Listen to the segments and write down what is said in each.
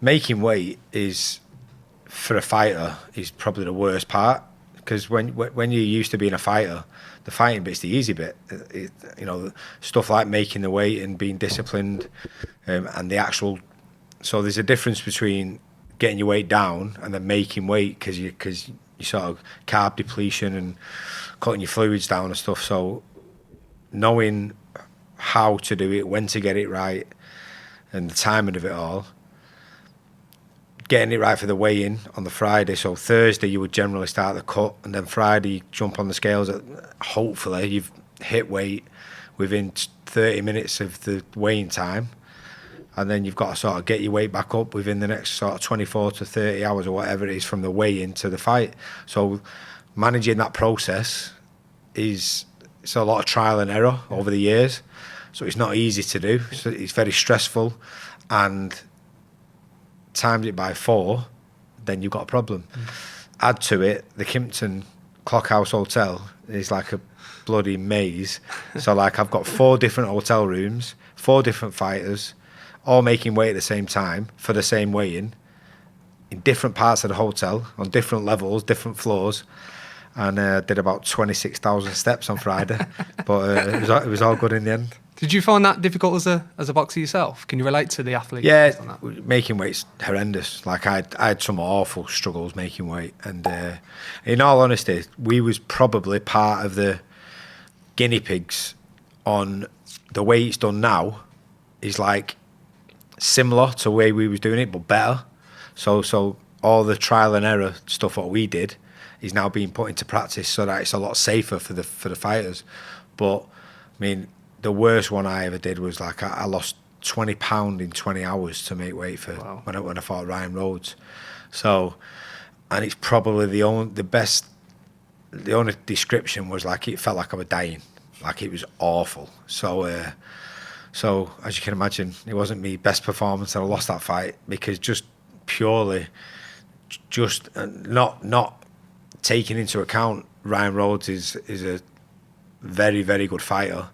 making weight is, for a fighter, is probably the worst part, because when you're used to being a fighter, the fighting bit's the easy bit. You know, stuff like making the weight and being disciplined, and the actual. So there's a difference between getting your weight down and then making weight, because you sort of carb depletion and cutting your fluids down and stuff. So knowing how to do it, when to get it right, and the timing of it all. Getting it right for the weigh-in on the Friday. So Thursday you would generally start the cut, and then Friday you jump on the scales. Hopefully you've hit weight within 30 minutes of the weighing time, and then you've got to sort of get your weight back up within the next sort of 24 to 30 hours or whatever it is from the weigh-in to the fight. So managing that process it's a lot of trial and error over the years. So it's not easy to do. So it's very stressful, and times it by 4, then you've got a problem. Add to it, the Kimpton Clockhouse Hotel is like a bloody maze. So like I've got 4 different hotel rooms, 4 different fighters, all making weight at the same time for the same weigh-in, in different parts of the hotel, on different levels, different floors, and did about 26,000 steps on Friday. But it was all good in the end. Did you find that difficult as a boxer yourself? Can you relate to the athlete? Yeah, making weight's horrendous. Like I had some awful struggles making weight, and in all honesty, we was probably part of the guinea pigs on the way it's done now. Is like similar to the way we was doing it, but better. So all the trial and error stuff what we did is now being put into practice, so that it's a lot safer for the fighters. But I mean, the worst one I ever did was like I lost 20 pounds in 20 hours to make weight for when I fought Ryan Rhodes. So, and it's probably the only description was like it felt like I was dying, like it was awful. So as you can imagine, it wasn't my best performance, and I lost that fight because just purely, not taking into account Ryan Rhodes is a very, very good fighter.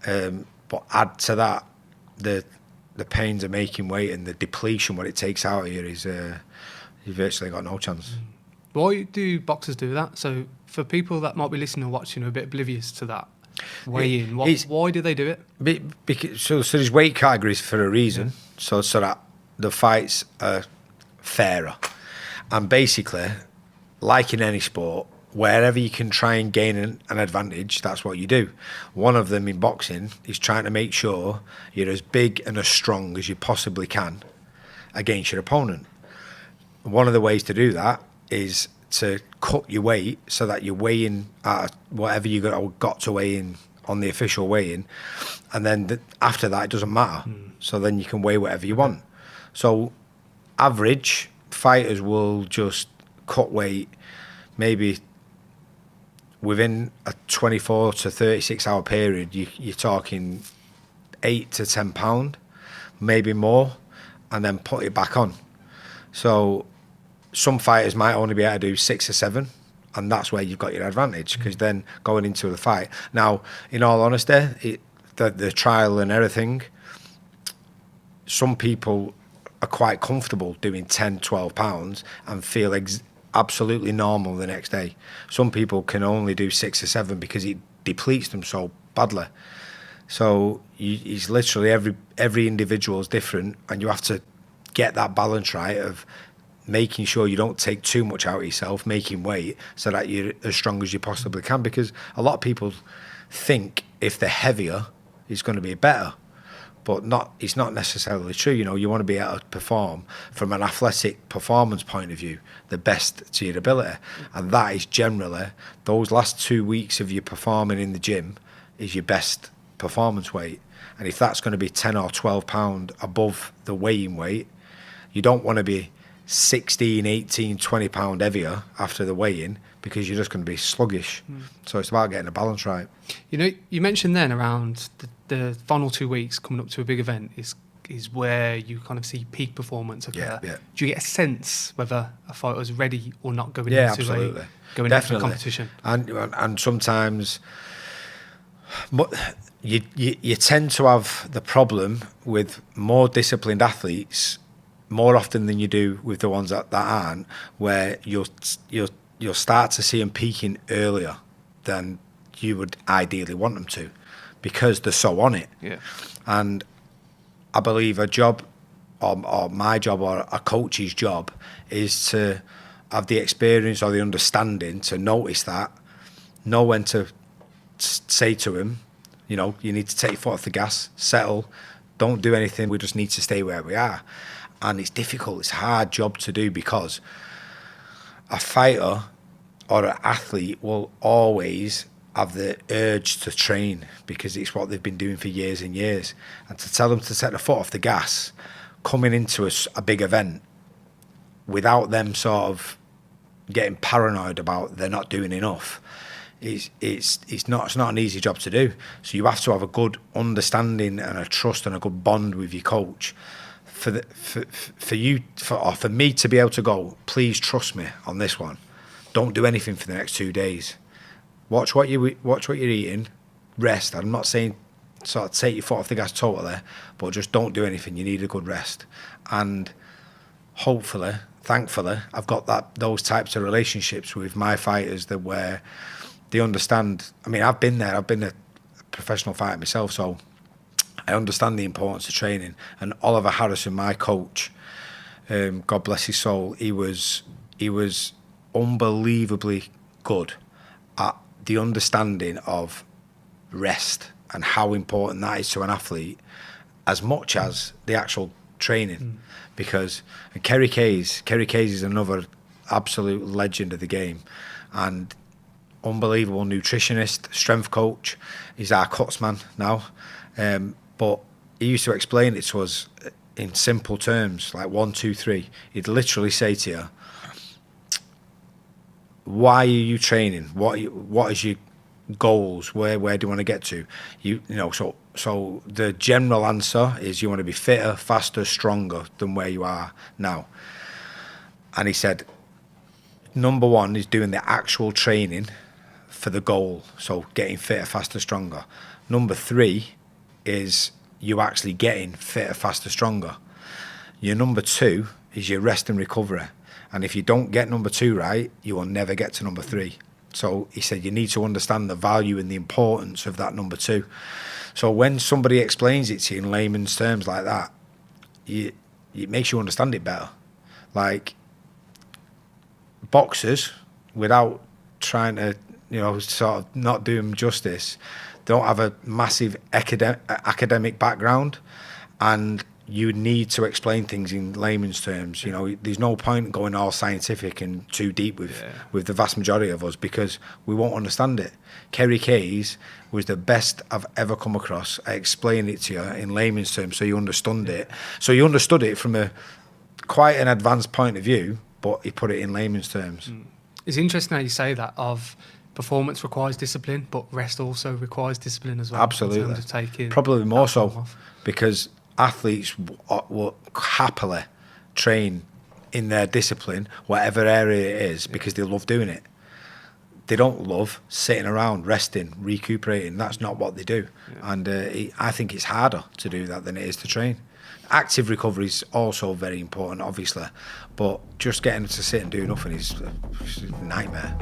But add to that the pains of making weight and the depletion what it takes out of you is you've virtually got no chance. Why do boxers do that? So for people that might be listening or watching who are a bit oblivious to that weigh-in, why do they do it? Because so there's weight categories for a reason, so that the fights are fairer, and basically, like in any sport, wherever you can try and gain an advantage, that's what you do. One of them in boxing is trying to make sure you're as big and as strong as you possibly can against your opponent. One of the ways to do that is to cut your weight so that you're weighing at whatever you got to weigh in on the official weigh-in, and then after that it doesn't matter. So then you can weigh whatever you want. So average fighters will just cut weight maybe within a 24 to 36 hour period. You're talking 8 to 10 pound, maybe more, and then put it back on. So some fighters might only be able to do 6 or 7, and that's where you've got your advantage, because then going into the fight. Now, in all honesty, the trial and error thing, some people are quite comfortable doing 10, 12 pounds and feel absolutely normal the next day. Some people can only do 6 or 7 because it depletes them so badly. So it's literally every individual is different, and you have to get that balance right of making sure you don't take too much out of yourself, making weight so that you're as strong as you possibly can, because a lot of people think if they're heavier, it's going to be better. But it's not necessarily true. You know, you want to be able to perform from an athletic performance point of view, the best to your ability. And that is generally, those last 2 weeks of you performing in the gym is your best performance weight. And if that's going to be 10 or 12 pound above the weighing weight, you don't want to be 16, 18, 20 pound heavier after the weigh-in, because you're just going to be sluggish. So it's about getting the balance right. You know, you mentioned then around the final 2 weeks coming up to a big event is where you kind of see peak performance occur. Yeah. Do you get a sense whether a fighter's ready or not going absolutely. Into a competition? And sometimes, but you tend to have the problem with more disciplined athletes more often than you do with the ones that aren't, where you'll start to see them peaking earlier than you would ideally want them to, because they're so on it. Yeah. And I believe a job, or my job, or a coach's job, is to have the experience or the understanding to notice that, know when to say to him, you know, you need to take your foot off the gas, settle, don't do anything, we just need to stay where we are. And it's difficult, it's a hard job to do, because a fighter or an athlete will always have the urge to train, because it's what they've been doing for years and years. And to tell them to take the foot off the gas coming into a big event without them sort of getting paranoid about they're not doing enough, it's not an easy job to do. So you have to have a good understanding and a trust and a good bond with your coach for me to be able to go, please trust me on this one. Don't do anything for the next 2 days. Watch what you're eating, rest. I'm not saying sort of take your foot off the gas totally, but just don't do anything. You need a good rest. And hopefully, thankfully, I've got those types of relationships with my fighters that where they understand. I mean, I've been there. I've been a professional fighter myself, so I understand the importance of training. And Oliver Harrison, my coach, God bless his soul, he was unbelievably good at the understanding of rest and how important that is to an athlete, as much as the actual training. Because Kerry Kayes is another absolute legend of the game, and unbelievable nutritionist, strength coach. He's our cutsman now, but he used to explain it to us in simple terms, like 1, 2, 3. He'd literally say to you, why are you training? What is your goals? Where do you want to get to? You know, so the general answer is you want to be fitter, faster, stronger than where you are now. And he said, number one is doing the actual training for the goal, so getting fitter, faster, stronger. Number 3 is you actually getting fitter, faster, stronger. Your number 2 is your rest and recovery. And if you don't get number 2 right, you will never get to number 3. So he said you need to understand the value and the importance of that number 2. So when somebody explains it to you in layman's terms like that, it makes you understand it better. Like, boxers, without trying to, you know, sort of not do them justice, don't have a massive academic background, and you need to explain things in layman's terms. You know, there's no point going all scientific and too deep with the vast majority of us, because we won't understand it. Kerry Kayes was the best I've ever come across at explaining it to you in layman's terms, so you understood it. So you understood it from a quite an advanced point of view, but he put it in layman's terms. It's interesting how you say that, of performance requires discipline, but rest also requires discipline as well. Absolutely. In terms of taking probably more so off. Because athletes will happily train in their discipline, whatever area it is, because they love doing it. They don't love sitting around, resting, recuperating. That's not what they do. Yeah. And I think it's harder to do that than it is to train. Active recovery is also very important, obviously, but just getting to sit and do nothing is a nightmare.